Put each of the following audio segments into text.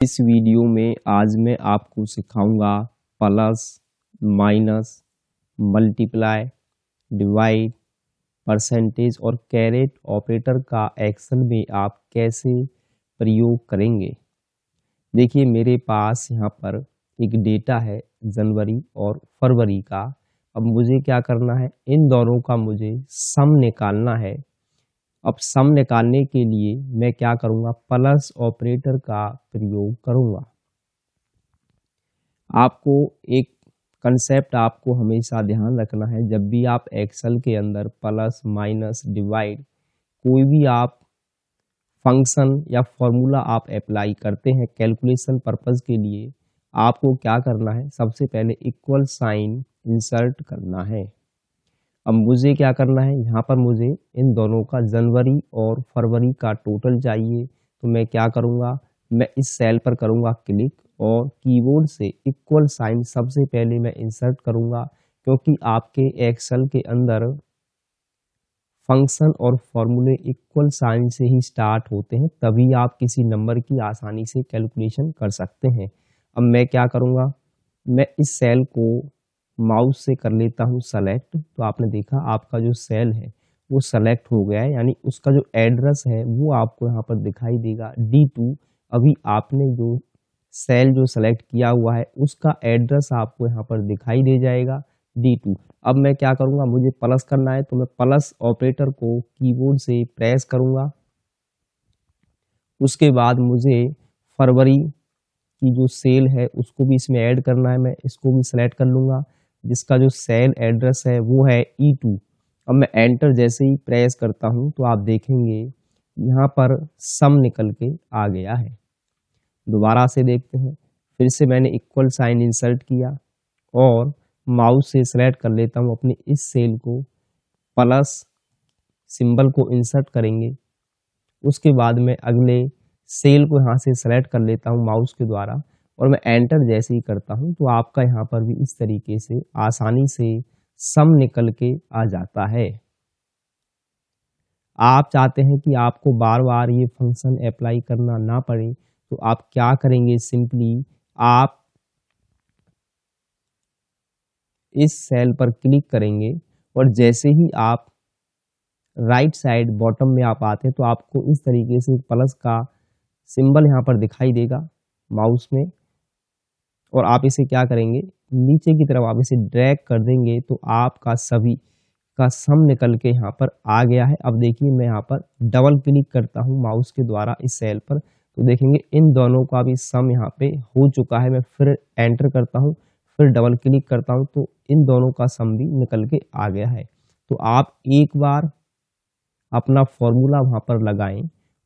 इस वीडियो में आज मैं आपको सिखाऊंगा plus, minus, multiply, divide, percentage और कैरेट ऑपरेटर का एक्सेल में आप कैसे प्रयोग करेंगे। देखिए मेरे पास यहाँ पर एक डेटा है जनवरी और फरवरी का। अब मुझे क्या करना है, इन दोनों का मुझे सम निकालना है। अब सम निकालने के लिए मैं क्या करूंगा, प्लस ऑपरेटर का प्रयोग करूंगा। आपको एक कंसेप्ट आपको हमेशा ध्यान रखना है, जब भी आप एक्सेल के अंदर प्लस, माइनस, डिवाइड कोई भी आप फंक्शन या फॉर्मूला आप अप्लाई करते हैं कैलकुलेशन पर्पस के लिए, आपको क्या करना है, सबसे पहले इक्वल साइन इंसर्ट करना है। अब मुझे क्या करना है, यहाँ पर मुझे इन दोनों का जनवरी और फरवरी का टोटल चाहिए। तो मैं क्या करूँगा, मैं इस सेल पर करूँगा क्लिक और कीबोर्ड से इक्वल साइन सबसे पहले मैं इंसर्ट करूँगा, क्योंकि आपके एक्सेल के अंदर फंक्शन और फॉर्मूले इक्वल साइन से ही स्टार्ट होते हैं, तभी आप किसी नंबर की आसानी से कैलकुलेशन कर सकते हैं। अब मैं क्या करूँगा, मैं इस सेल को माउस से कर लेता हूँ सेलेक्ट। तो आपने देखा आपका जो सेल है वो सेलेक्ट हो गया है, यानी उसका जो एड्रेस है वो आपको यहाँ पर दिखाई देगा D2। अभी आपने जो सेल जो सेलेक्ट किया हुआ है उसका एड्रेस आपको यहाँ पर दिखाई दे जाएगा D2। अब मैं क्या करूँगा, मुझे प्लस करना है तो मैं प्लस ऑपरेटर को कीबोर्ड से प्रेस करूँगा। उसके बाद मुझे फरवरी की जो सेल है उसको भी इसमें ऐड करना है, मैं इसको भी सेलेक्ट कर लूँगा, जिसका जो सेल एड्रेस है वो है E2। अब मैं एंटर जैसे ही प्रेस करता हूँ तो आप देखेंगे यहाँ पर सम निकल के आ गया है। दोबारा से देखते हैं, फिर से मैंने इक्वल साइन इंसर्ट किया और माउस से सेलेक्ट कर लेता हूँ अपने इस सेल को, प्लस सिंबल को इंसर्ट करेंगे। उसके बाद मैं अगले सेल को यहाँ से सेलेक्ट कर लेता हूँ माउस के द्वारा और मैं एंटर जैसे ही करता हूँ तो आपका यहाँ पर भी इस तरीके से आसानी से सम निकल के आ जाता है। आप चाहते हैं कि आपको बार बार ये फंक्शन अप्लाई करना ना पड़े, तो आप क्या करेंगे, सिंपली आप इस सेल पर क्लिक करेंगे और जैसे ही आप राइट साइड बॉटम में आप आते हैं तो आपको इस तरीके से प्लस का सिंबल यहाँ पर दिखाई देगा माउस में, और आप इसे क्या करेंगे, नीचे की तरफ आप इसे ड्रैग कर देंगे तो आपका सभी का सम निकल के यहाँ पर आ गया है। अब देखिए मैं यहाँ पर डबल क्लिक करता हूँ माउस के द्वारा इस सेल पर, तो देखेंगे इन दोनों का भी सम यहाँ पे हो चुका है। मैं फिर एंटर करता हूँ, फिर डबल क्लिक करता हूँ तो इन दोनों का सम भी निकल के आ गया है। तो आप एक बार अपना फॉर्मूला वहाँ पर लगाएं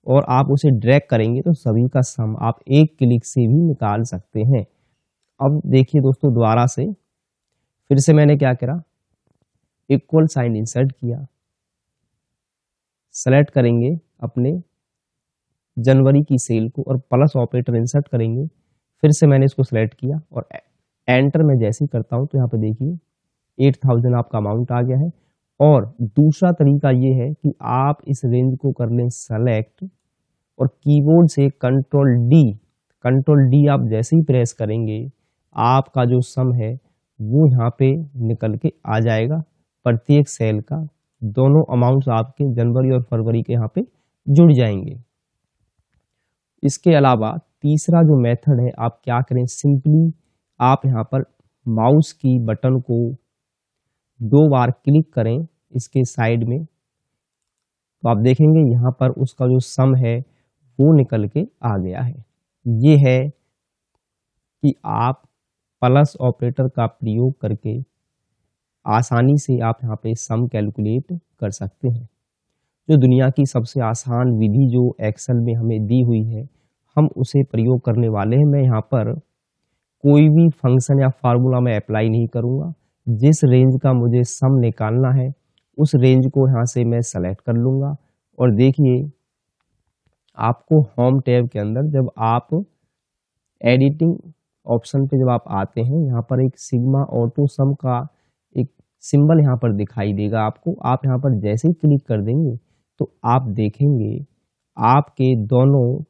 और आप उसे ड्रैग करेंगे तो सभी का सम आप एक क्लिक से भी निकाल सकते हैं। अब देखिए दोस्तों, दोबारा से फिर से मैंने क्या करा, इक्वल साइन इंसर्ट किया, सेलेक्ट करेंगे अपने जनवरी की सेल को और प्लस ऑपरेटर इंसर्ट करेंगे। फिर से मैंने इसको सेलेक्ट किया और एंटर में जैसे ही करता हूं तो यहाँ पे देखिए 8000 आपका अमाउंट आ गया है। और दूसरा तरीका ये है कि आप इस रेंज को कर लें सेलेक्ट और कीबोर्ड से कंट्रोल डी आप जैसे ही प्रेस करेंगे आपका जो सम है वो यहाँ पे निकल के आ जाएगा। प्रत्येक सेल का दोनों अमाउंट्स आपके जनवरी और फरवरी के यहाँ पे जुड़ जाएंगे। इसके अलावा तीसरा जो मेथड है, आप क्या करें, सिंपली आप यहाँ पर माउस की बटन को 2 बार क्लिक करें इसके साइड में, तो आप देखेंगे यहाँ पर उसका जो सम है वो निकल के आ गया है। ये है कि आप प्लस ऑपरेटर का प्रयोग करके आसानी से आप यहाँ पे सम कैलकुलेट कर सकते हैं। जो दुनिया की सबसे आसान विधि जो एक्सेल में हमें दी हुई है, हम उसे प्रयोग करने वाले हैं। मैं यहाँ पर कोई भी फंक्शन या फार्मूला मैं अप्लाई नहीं करूँगा। जिस रेंज का मुझे सम निकालना है उस रेंज को यहाँ से मैं सेलेक्ट कर लूँगा और देखिए आपको होम टैब के अंदर जब आप एडिटिंग ऑप्शन पे जब आप आते हैं, यहाँ पर एक सिग्मा ऑटो सम का एक सिंबल यहाँ पर दिखाई देगा आपको। आप यहाँ पर जैसे ही क्लिक कर देंगे तो आप देखेंगे आपके दोनों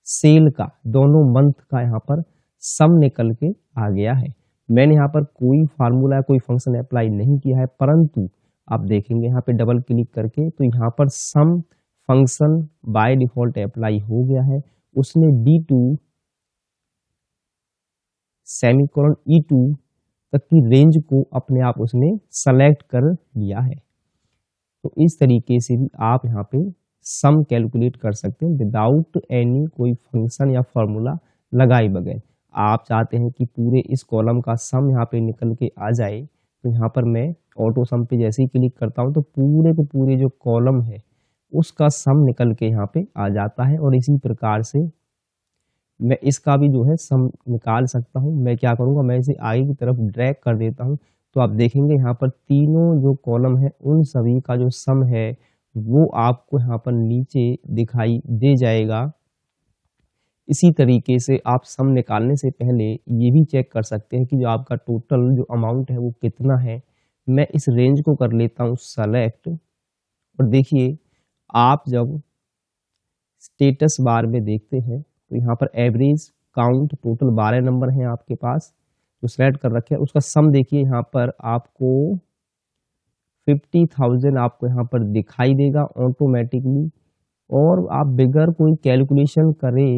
सेल का, दोनों मंथ का यहाँ पर सम निकल के आ गया है। मैंने यहाँ पर कोई फार्मूला या कोई फंक्शन अप्लाई नहीं किया है, परंतु आप देखेंगे यहाँ पे डबल क्लिक करके तो यहाँ पर सम फंक्शन बाय डिफॉल्ट अप्लाई हो गया है। उसने D2 सेमीकोलन E2 तक की रेंज को अपने आप उसने सेलेक्ट कर लिया है। तो इस तरीके से भी आप यहाँ पे सम कैलकुलेट कर सकते हैं विदाउट एनी कोई फंक्शन या फॉर्मूला लगाए बगैर। आप चाहते हैं कि पूरे इस कॉलम का सम यहाँ पे निकल के आ जाए, तो यहाँ पर मैं ऑटो सम पे जैसे ही क्लिक करता हूँ तो पूरे के पूरे जो कॉलम है उसका सम निकल के यहाँ पे आ जाता है। और इसी प्रकार से मैं इसका भी जो है सम निकाल सकता हूँ। मैं क्या करूँगा, मैं इसे आगे की तरफ ड्रैग कर देता हूँ, तो आप देखेंगे यहाँ पर तीनों जो कॉलम है उन सभी का जो सम है वो आपको यहाँ पर नीचे दिखाई दे जाएगा। इसी तरीके से आप सम निकालने से पहले ये भी चेक कर सकते हैं कि जो आपका टोटल जो अमाउंट है वो कितना है। मैं इस रेंज को कर लेता हूँ सेलेक्ट, और देखिए आप जब स्टेटस बार में देखते हैं तो यहाँ पर एवरेज काउंट टोटल 12 नंबर हैं आपके पास जो सेलेक्ट कर रखे हैं, उसका सम देखिए यहाँ पर आपको 50,000 आपको यहाँ पर दिखाई देगा ऑटोमेटिकली। और आप बिगर कोई कैलकुलेशन करे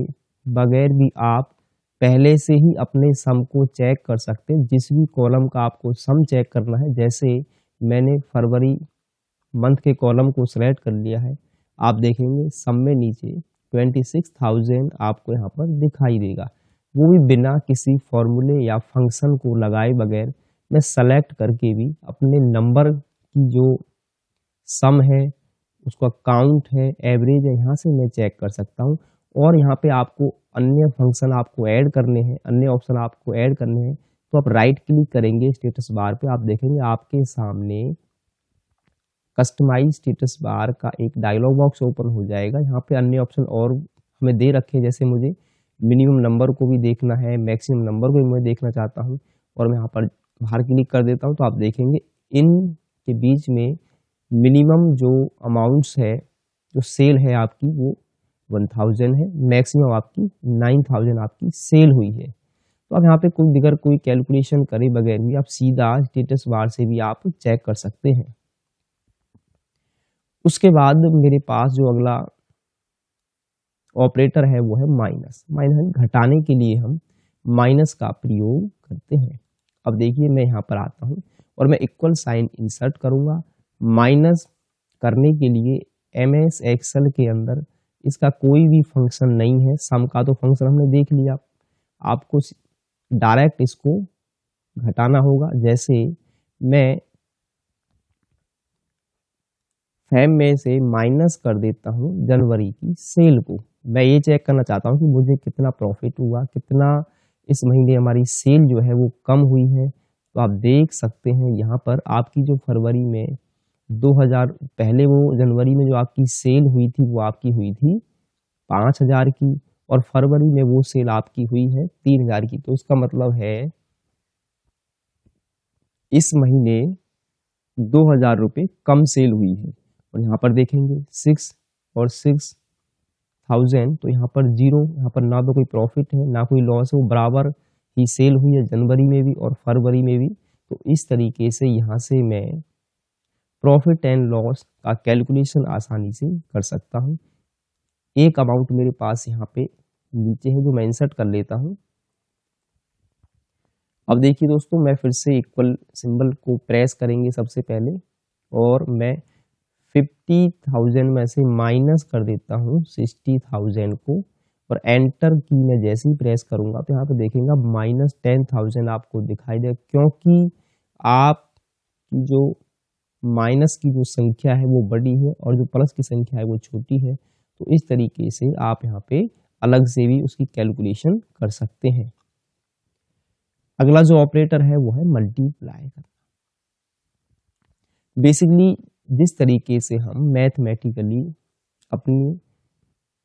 बगैर भी आप पहले से ही अपने सम को चेक कर सकते हैं। जिस भी कॉलम का आपको सम चेक करना है, जैसे मैंने फरवरी मंथ के कॉलम को सेलेक्ट कर लिया है, आप देखेंगे सम में नीचे 26,000 आपको यहाँ पर दिखाई देगा, वो भी बिना किसी फॉर्मूले या फंक्शन को लगाए बगैर मैं सेलेक्ट करके भी अपने नंबर की जो सम है उसका काउंट है, एवरेज है, यहाँ से मैं चेक कर सकता हूँ। और यहाँ पे आपको अन्य फंक्शन आपको ऐड करने हैं, अन्य ऑप्शन आपको ऐड करने हैं, तो आप राइट क्लिक करेंगे स्टेटस बार पे, आप देखेंगे आपके सामने कस्टमाइज स्टेटस बार का एक डायलॉग बॉक्स ओपन हो जाएगा। यहाँ पे अन्य ऑप्शन और हमें दे रखे हैं, जैसे मुझे मिनिमम नंबर को भी देखना है, मैक्सिमम नंबर को भी मैं देखना चाहता हूँ, और मैं यहाँ पर बाहर क्लिक कर देता हूँ, तो आप देखेंगे इन के बीच में मिनिमम जो अमाउंट्स है, जो सेल है आपकी वो 1000 है, मैक्सिमम आपकी 9000 आपकी सेल हुई है। तो आप यहाँ पे कोई दिगर कोई कैलकुलेशन करे बगैर भी आप सीधा स्टेटस बार से भी आप चेक कर सकते हैं। उसके बाद मेरे पास जो अगला ऑपरेटर है वो है माइनस। माइनस घटाने के लिए हम माइनस का प्रयोग करते हैं। अब देखिए मैं यहाँ पर आता हूँ और मैं इक्वल साइन इंसर्ट करूँगा। माइनस करने के लिए MS एक्सेल के अंदर इसका कोई भी फंक्शन नहीं है। सम का तो फंक्शन हमने देख लिया, आपको डायरेक्ट इसको घटाना होगा। जैसे मैं फैम में से माइनस कर देता हूँ जनवरी की सेल को, मैं ये चेक करना चाहता हूँ कि मुझे कितना प्रॉफिट हुआ, कितना इस महीने हमारी सेल जो है वो कम हुई है। तो आप देख सकते हैं यहाँ पर आपकी जो फरवरी में 2000 पहले वो जनवरी में जो आपकी सेल हुई थी वो आपकी हुई थी 5000 की, और फरवरी में वो सेल आपकी हुई है 3000 की। तो इसका मतलब है इस महीने 2000 रुपये कम सेल हुई है। और यहाँ पर देखेंगे 6 और 6000, तो यहाँ पर जीरो, यहाँ पर ना तो कोई प्रॉफिट है ना कोई लॉस है, वो बराबर ही सेल हुई है जनवरी में भी और फरवरी में भी। तो इस तरीके से यहाँ से मैं प्रॉफिट एंड लॉस का कैलकुलेशन आसानी से कर सकता हूँ। एक अमाउंट मेरे पास यहाँ पे नीचे है जो मैं इंसर्ट कर लेता हूँ। अब देखिए दोस्तों, मैं फिर से इक्वल सिंबल को प्रेस करेंगे सबसे पहले, और मैं 50,000 में से माइनस कर देता हूँ 60,000 को, और एंटर की मैं जैसे ही प्रेस करूंगा तो यहाँ पे देखेंगे -10,000 आपको दिखाई दे, क्योंकि आप जो माइनस की जो संख्या है वो बड़ी है और जो प्लस की संख्या है वो छोटी है। तो इस तरीके से आप यहाँ पे अलग से भी उसकी कैलकुलेशन कर सकते हैं। अगला जो ऑपरेटर है वो है मल्टीप्लाई करना। बेसिकली जिस तरीके से हम मैथमेटिकली अपनी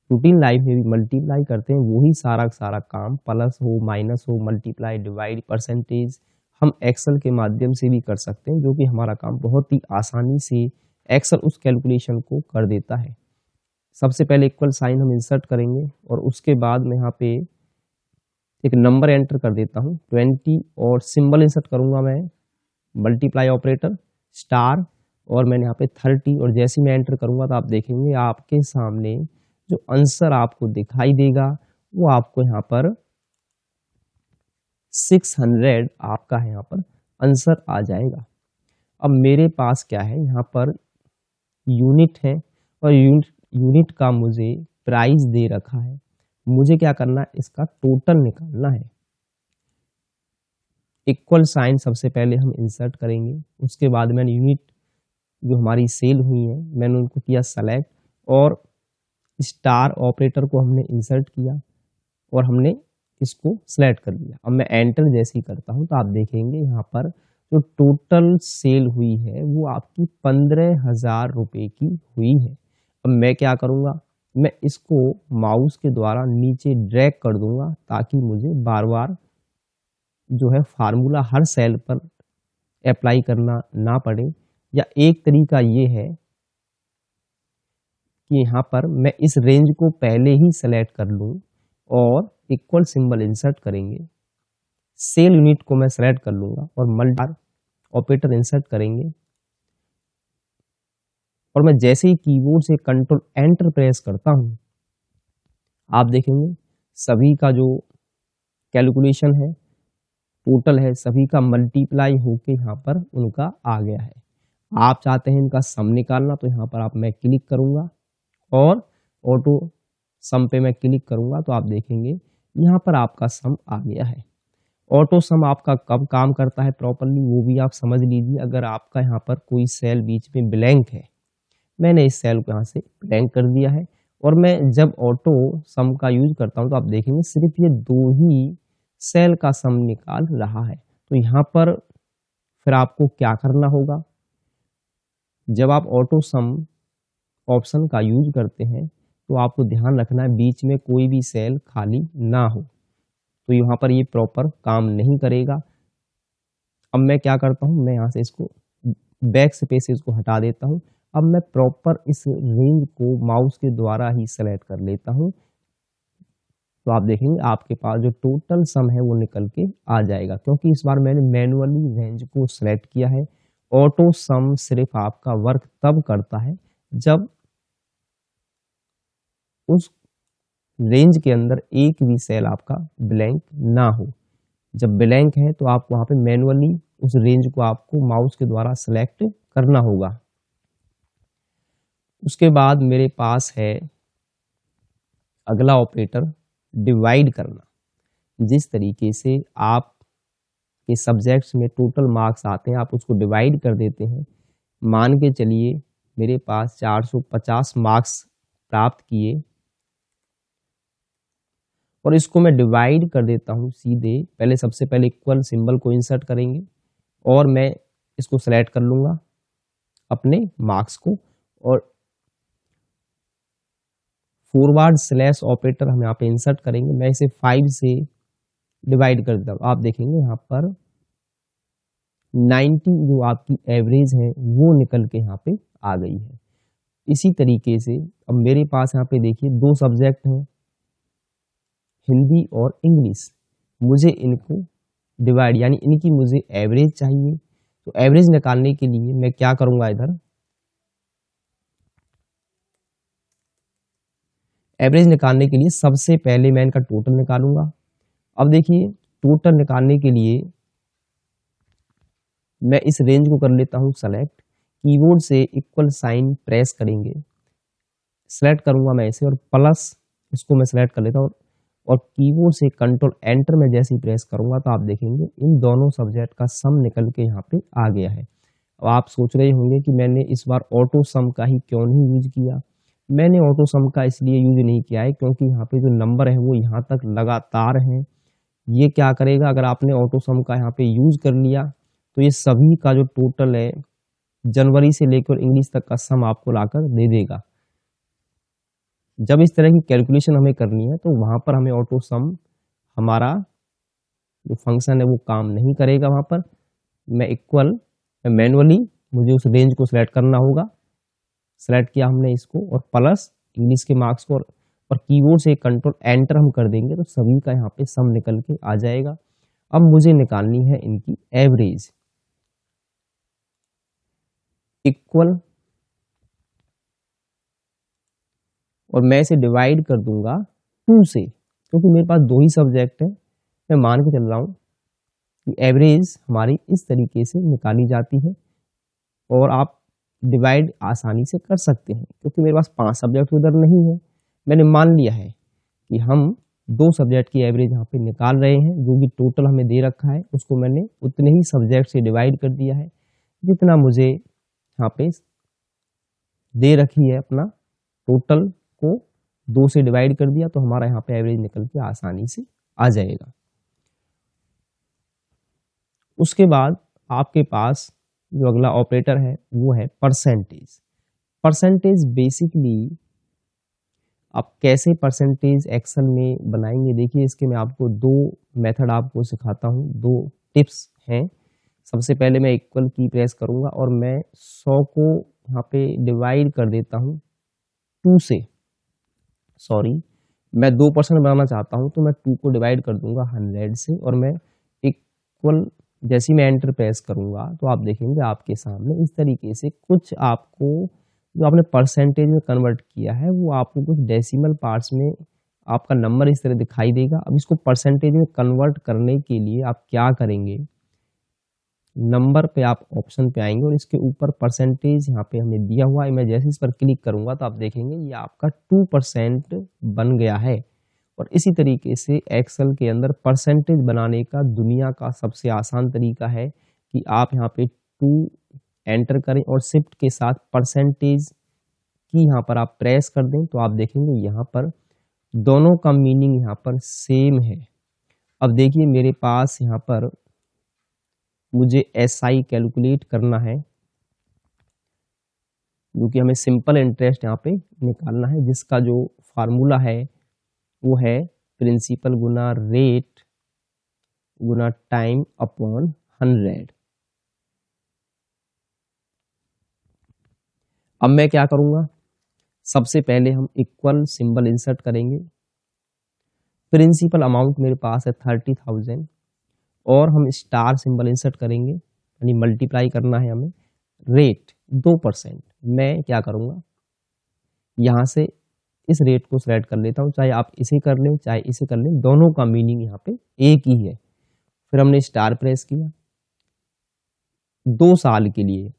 रूटीन लाइफ में भी मल्टीप्लाई करते हैं, वही सारा सारा काम प्लस हो, माइनस हो, मल्टीप्लाई, डिवाइड, परसेंटेज हम एक्सेल के माध्यम से भी कर सकते हैं, जो कि हमारा काम बहुत ही आसानी से एक्सेल उस कैलकुलेशन को कर देता है। सबसे पहले इक्वल साइन हम इंसर्ट करेंगे और उसके बाद मैं यहाँ पे एक नंबर एंटर कर देता हूँ 20 और सिंबल इंसर्ट करूंगा मैं मल्टीप्लाई ऑपरेटर स्टार और मैंने यहाँ पे 30 और जैसे मैं एंटर करूंगा तो आप देखेंगे आपके सामने जो आंसर आपको दिखाई देगा वो आपको यहाँ पर 600 आपका है यहाँ पर आंसर आ जाएगा। अब मेरे पास क्या है यहाँ पर यूनिट है और यूनिट का मुझे प्राइस दे रखा है। मुझे क्या करना है, इसका टोटल निकालना है। इक्वल साइन सबसे पहले हम इंसर्ट करेंगे, उसके बाद मैंने यूनिट जो हमारी सेल हुई है मैंने उनको किया सेलेक्ट और स्टार ऑपरेटर को हमने इंसर्ट किया और हमने इसको सेलेक्ट कर लिया। अब मैं एंटर जैसे ही करता हूं तो आप देखेंगे यहाँ पर जो टोटल सेल हुई है वो आपकी 15,000 रुपए की हुई है। अब मैं क्या करूंगा, मैं इसको माउस के द्वारा नीचे ड्रैग कर दूंगा ताकि मुझे बार बार जो है फार्मूला हर सेल पर अप्लाई करना ना पड़े। या एक तरीका ये है कि यहाँ पर मैं इस रेंज को पहले ही सेलेक्ट कर लूं और इक्वल सिंबल इंसर्ट करेंगे, सेल यूनिट को मैं सेलेक्ट कर लूंगा और मल्टीप्लाई ऑपरेटर इंसर्ट करेंगे और मैं जैसे ही कीबोर्ड से कंट्रोल एंटर प्रेस करता हूं आप देखेंगे सभी का जो कैलकुलेशन है टोटल है सभी का मल्टीप्लाई होके यहाँ पर उनका आ गया है। आप चाहते हैं इनका सम निकालना तो यहाँ पर आप मैं क्लिक करूंगा और ऑटो सम पे मैं क्लिक करूंगा तो आप देखेंगे यहाँ पर आपका सम आ गया है। ऑटो सम आपका कब काम करता है प्रॉपरली वो भी आप समझ लीजिए। अगर आपका यहाँ पर कोई सेल बीच में ब्लैंक है, मैंने इस सेल को यहाँ से ब्लैंक कर दिया है और मैं जब ऑटो सम का यूज करता हूँ तो आप देखेंगे सिर्फ ये 2 ही सेल का सम निकाल रहा है। तो यहाँ पर फिर आपको क्या करना होगा, जब आप ऑटो सम ऑप्शन का यूज करते हैं तो आपको ध्यान रखना है बीच में कोई भी सेल खाली ना हो, तो यहाँ पर ये प्रॉपर काम नहीं करेगा। अब मैं क्या करता हूँ, मैं यहाँ से इसको बैक स्पेसेस को हटा देता हूँ। अब मैं प्रॉपर इस रेंज को माउस के द्वारा ही सेलेक्ट कर लेता हूँ तो आप देखेंगे आपके पास जो टोटल सम है वो निकल के आ जाएगा, क्योंकि इस बार मैंने मैनुअली रेंज को सेलेक्ट किया है। ऑटो सम सिर्फ आपका वर्क तब करता है जब उस रेंज के अंदर एक भी सेल आपका ब्लैंक ना हो। जब ब्लैंक है तो आप वहां पे मैनुअली उस रेंज को आपको माउस के द्वारा सेलेक्ट करना होगा। उसके बाद मेरे पास है अगला ऑपरेटर डिवाइड करना। जिस तरीके से आप के सब्जेक्ट्स में टोटल मार्क्स आते हैं आप उसको डिवाइड कर देते हैं। मान के चलिए मेरे पास 450 मार्क्स प्राप्त किए और इसको मैं डिवाइड कर देता हूं सीधे। पहले सबसे पहले इक्वल सिंबल को इंसर्ट करेंगे और मैं इसको सेलेक्ट कर लूंगा अपने मार्क्स को और फॉरवर्ड स्लैश ऑपरेटर हम यहाँ पे इंसर्ट करेंगे। मैं इसे 5 से डिवाइड कर देता हूँ। आप देखेंगे यहाँ पर 90 जो आपकी एवरेज है वो निकल के यहाँ पे आ गई है। इसी तरीके से अब मेरे पास यहाँ पे देखिए 2 सब्जेक्ट हैं, हिंदी और इंग्लिश। मुझे इनको डिवाइड यानी इनकी मुझे एवरेज चाहिए, तो एवरेज निकालने के लिए मैं क्या करूंगा, इधर एवरेज निकालने के लिए सबसे पहले मैं इनका टोटल निकालूंगा। अब देखिए टोटल निकालने के लिए मैं इस रेंज को कर लेता हूं सेलेक्ट, कीबोर्ड से इक्वल साइन प्रेस करेंगे, सेलेक्ट करूंगा मैं इसे और प्लस इसको मैं सेलेक्ट कर लेता हूं और कीबोर्ड से कंट्रोल एंटर में जैसे ही प्रेस करूंगा तो आप देखेंगे इन दोनों सब्जेक्ट का सम निकल के यहाँ पे आ गया है। अब आप सोच रहे होंगे कि मैंने इस बार ऑटो सम का ही क्यों नहीं यूज किया। मैंने ऑटो सम का इसलिए यूज नहीं किया है क्योंकि यहाँ पे जो नंबर है वो यहाँ तक लगातार हैं। ये क्या करेगा, अगर आपने ऑटो सम का यहाँ पे यूज कर लिया तो ये सभी का जो टोटल है जनवरी से लेकर इंग्लिश तक का सम आपको लाकर दे देगा। जब इस तरह की कैलकुलेशन हमें करनी है तो वहां पर हमें ऑटो सम हमारा जो फंक्शन है वो काम नहीं करेगा। वहां पर मैं मैनुअली मुझे उस रेंज को सिलेक्ट करना होगा। सेलेक्ट किया हमने इसको और प्लस इंग्लिश के मार्क्स को, और कीबोर्ड से कंट्रोल एंटर हम कर देंगे तो सभी का यहाँ पे सम निकल के आ जाएगा। अब मुझे निकालनी है इनकी एवरेज, इक्वल, और मैं इसे डिवाइड कर दूंगा 2 से, क्योंकि मेरे पास 2 ही सब्जेक्ट है। मैं मान के चल रहा हूँ कि एवरेज हमारी इस तरीके से निकाली जाती है, और आप डिवाइड आसानी से कर सकते हैं क्योंकि मेरे पास 5 सब्जेक्ट उधर नहीं है। मैंने मान लिया है कि हम 2 सब्जेक्ट की एवरेज यहाँ पे निकाल रहे हैं, जो भी टोटल हमें दे रखा है उसको मैंने उतने ही सब्जेक्ट से डिवाइड कर दिया है जितना मुझे यहाँ पे दे रखी है। अपना टोटल को 2 से डिवाइड कर दिया तो हमारा यहाँ पे एवरेज निकल के आसानी से आ जाएगा। उसके बाद आपके पास जो अगला ऑपरेटर है वो है परसेंटेज। परसेंटेज बेसिकली आप कैसे परसेंटेज एक्सेल में बनाएंगे, देखिए इसके मैं आपको 2 मेथड आपको सिखाता हूँ, 2 टिप्स हैं। सबसे पहले मैं इक्वल की प्रेस करूंगा और मैं 100 को यहाँ पे डिवाइड कर देता हूँ 2 से, सॉरी मैं 2% बनाना चाहता हूँ तो मैं 2 को डिवाइड कर दूंगा 100 से, और मैं इक्वल जैसे मैं एंटर प्रेस करूंगा तो आप देखेंगे आपके सामने इस तरीके से कुछ आपको जो आपने परसेंटेज में कन्वर्ट किया है वो आपको कुछ डेसिमल पार्ट्स में आपका नंबर इस तरह दिखाई देगा। अब इसको परसेंटेज में कन्वर्ट करने के लिए आप क्या करेंगे, नंबर पे आप ऑप्शन पे आएंगे और इसके ऊपर परसेंटेज यहाँ पे हमें दिया हुआ है। मैं जैसे इस पर क्लिक करूंगा तो आप देखेंगे ये आपका 2% बन गया है। और इसी तरीके से एक्सेल के अंदर परसेंटेज बनाने का दुनिया का सबसे आसान तरीका है कि आप यहाँ पे 2 एंटर करें और शिफ्ट के साथ परसेंटेज की यहाँ पर आप प्रेस कर दें तो आप देखेंगे यहाँ पर दोनों का मीनिंग यहाँ पर सेम है। अब देखिए मेरे पास यहाँ पर मुझे SI कैलकुलेट करना है, क्योंकि हमें सिंपल इंटरेस्ट यहाँ पे निकालना है, जिसका जो फार्मूला है वो है प्रिंसिपल गुना रेट गुना टाइम अपॉन 100। अब मैं क्या करूंगा, सबसे पहले हम इक्वल सिंबल इंसर्ट करेंगे। प्रिंसिपल अमाउंट मेरे पास है 30,000 और हम स्टार सिंबल इंसर्ट करेंगे, यानी मल्टीप्लाई करना है हमें। रेट 2%, मैं क्या करूंगा यहाँ से इस रेट को सिलेक्ट कर लेता हूँ, चाहे आप इसे कर लें चाहे इसे कर लें, दोनों का मीनिंग यहाँ पे एक ही है। फिर हमने स्टार प्रेस किया, 2 साल के लिए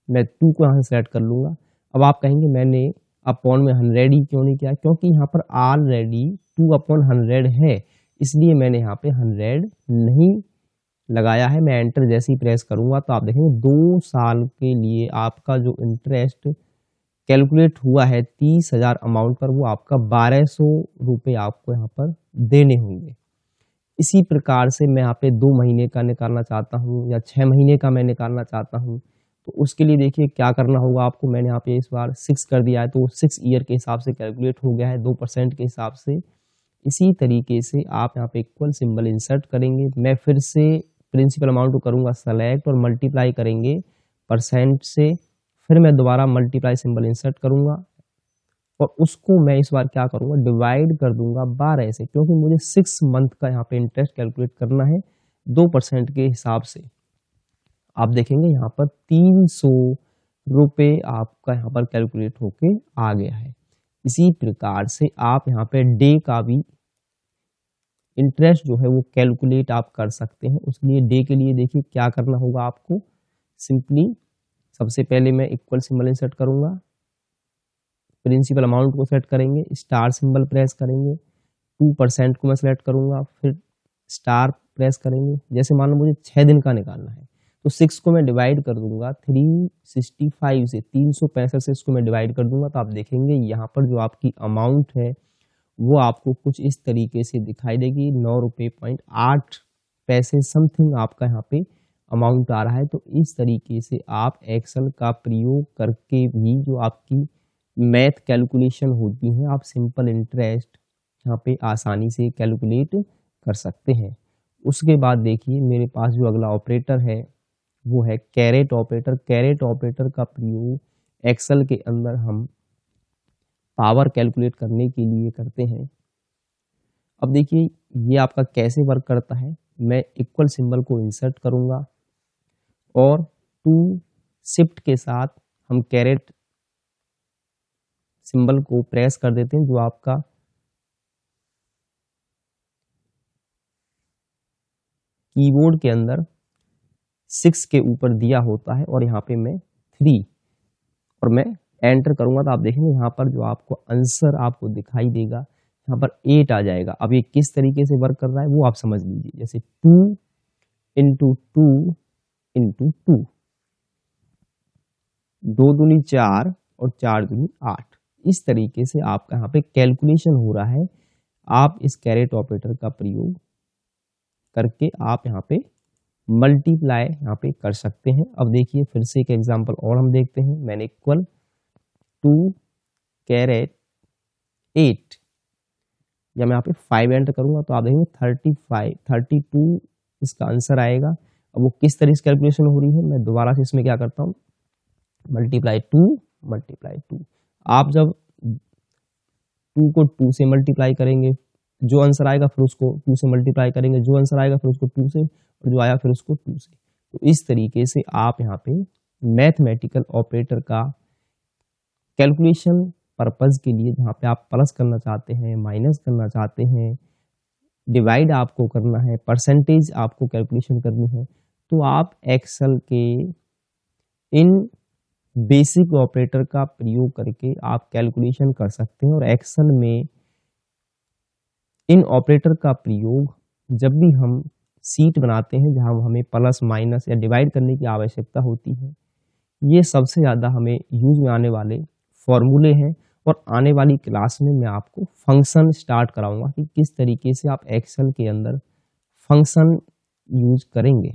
मैं 2 को यहाँ से सिलेक्ट कर लूंगा। अब आप कहेंगे मैंने अपॉन में 100 ही क्यों नहीं किया, क्योंकि यहाँ पर ऑलरेडी 2/100 है, इसलिए मैंने यहाँ पे 100 नहीं लगाया है। मैं एंटर जैसे ही प्रेस करूंगा तो आप देखेंगे 2 साल के लिए आपका जो इंटरेस्ट कैलकुलेट हुआ है 30,000 अमाउंट पर, वो आपका 1200 रुपये आपको यहाँ पर देने होंगे। इसी प्रकार से मैं यहाँ पे 2 महीने का निकालना चाहता हूँ या 6 महीने का मैं निकालना चाहता हूँ, तो उसके लिए देखिए क्या करना होगा आपको। मैंने यहाँ पे इस बार 6 कर दिया है तो 6 ईयर के हिसाब से कैलकुलेट हो गया है 2% के हिसाब से। इसी तरीके से आप यहाँ पे इक्वल सिंबल इंसर्ट करेंगे। मैं फिर से प्रिंसिपल अमाउंट को करूँगा सेलेक्ट और मल्टीप्लाई करेंगे परसेंट से, फिर मैं दोबारा मल्टीप्लाई सिंबल इंसर्ट करूँगा और उसको मैं इस बार क्या करूँगा, डिवाइड कर दूंगा 12 से, क्योंकि मुझे 6 मंथ का यहाँ पे इंटरेस्ट कैलकुलेट करना है 2% के हिसाब से। आप देखेंगे यहाँ पर 300 रुपये आपका यहाँ पर कैलकुलेट होके आ गया है। इसी प्रकार से आप यहाँ पे डे का भी इंटरेस्ट जो है वो कैलकुलेट आप कर सकते हैं। उसके लिए डे के लिए देखिए क्या करना होगा आपको, सिंपली सबसे पहले मैं इक्वल सिंबल इंसर्ट करूंगा, प्रिंसिपल अमाउंट को सेलेक्ट करेंगे, स्टार सिंबल प्रेस करेंगे, 2% को मैं सेलेक्ट करूंगा, फिर स्टार प्रेस करेंगे। जैसे मान लो मुझे 6 दिन का निकालना है तो 6 को मैं डिवाइड कर दूंगा 365 से, 365 से इसको मैं डिवाइड कर दूंगा तो आप देखेंगे यहाँ पर जो आपकी अमाउंट है वो आपको कुछ इस तरीके से दिखाई देगी, 9.8 रुपये समथिंग आपका यहाँ पे अमाउंट आ रहा है। तो इस तरीके से आप एक्सेल का प्रयोग करके भी जो आपकी मैथ कैलकुलेशन होती है आप सिंपल इंटरेस्ट यहाँ पे आसानी से कैलकुलेट कर सकते हैं। उसके बाद देखिए मेरे पास जो अगला ऑपरेटर है वो है कैरेट ऑपरेटर। कैरेट ऑपरेटर का प्रयोग एक्सेल के अंदर हम पावर कैलकुलेट करने के लिए करते हैं। अब देखिए ये आपका कैसे वर्क करता है। मैं इक्वल सिंबल को इंसर्ट करूंगा और टू शिफ्ट के साथ हम कैरेट सिंबल को प्रेस कर देते हैं, जो आपका कीबोर्ड के अंदर 6 के ऊपर दिया होता है, और यहाँ पे मैं 3 और मैं एंटर करूंगा तो आप देखेंगे यहाँ पर जो आपको आंसर आपको दिखाई देगा, यहाँ पर 8 आ जाएगा। अब ये किस तरीके से वर्क कर रहा है वो आप समझ लीजिए। जैसे 2 इंटू 2 इंटू 2, 2 दूनी 4 और 4 दूनी 8, इस तरीके से आपका यहाँ पे कैलकुलेशन हो रहा है। आप इस कैरेट ऑपरेटर का प्रयोग करके आप यहाँ पे मल्टीप्लाई यहाँ पे कर सकते हैं। अब देखिए फिर से एक एग्जांपल और हम देखते हैं। मैंने इक्वल 2 कैरेट 8, या मैं यहाँ पे 5 एंटर करूंगा तो आप देखेंगे 32 इसका आंसर आएगा। अब वो किस तरह से कैलकुलेशन हो रही है, मैं दोबारा से इसमें क्या करता हूँ, मल्टीप्लाई 2। आप जब 2 को 2 से मल्टीप्लाई करेंगे, जो आंसर आएगा फिर उसको 2 से मल्टीप्लाई करेंगे, जो आंसर आएगा फिर उसको 2 से, और जो आया फिर उसको 2 से। तो इस तरीके से आप यहाँ पे मैथमेटिकल ऑपरेटर का कैलकुलेशन पर्पज के लिए, जहाँ पे आप प्लस करना चाहते हैं, माइनस करना चाहते हैं, डिवाइड आपको करना है, परसेंटेज आपको कैलकुलेशन करनी है, तो आप एक्सेल के इन बेसिक ऑपरेटर का प्रयोग करके आप कैलकुलेशन कर सकते हैं। और एक्सेल में इन ऑपरेटर का प्रयोग जब भी हम सीट बनाते हैं जहां हमें प्लस माइनस या डिवाइड करने की आवश्यकता होती है, ये सबसे ज़्यादा हमें यूज में आने वाले फॉर्मूले हैं। और आने वाली क्लास में मैं आपको फंक्शन स्टार्ट कराऊंगा कि किस तरीके से आप एक्सेल के अंदर फंक्शन यूज करेंगे।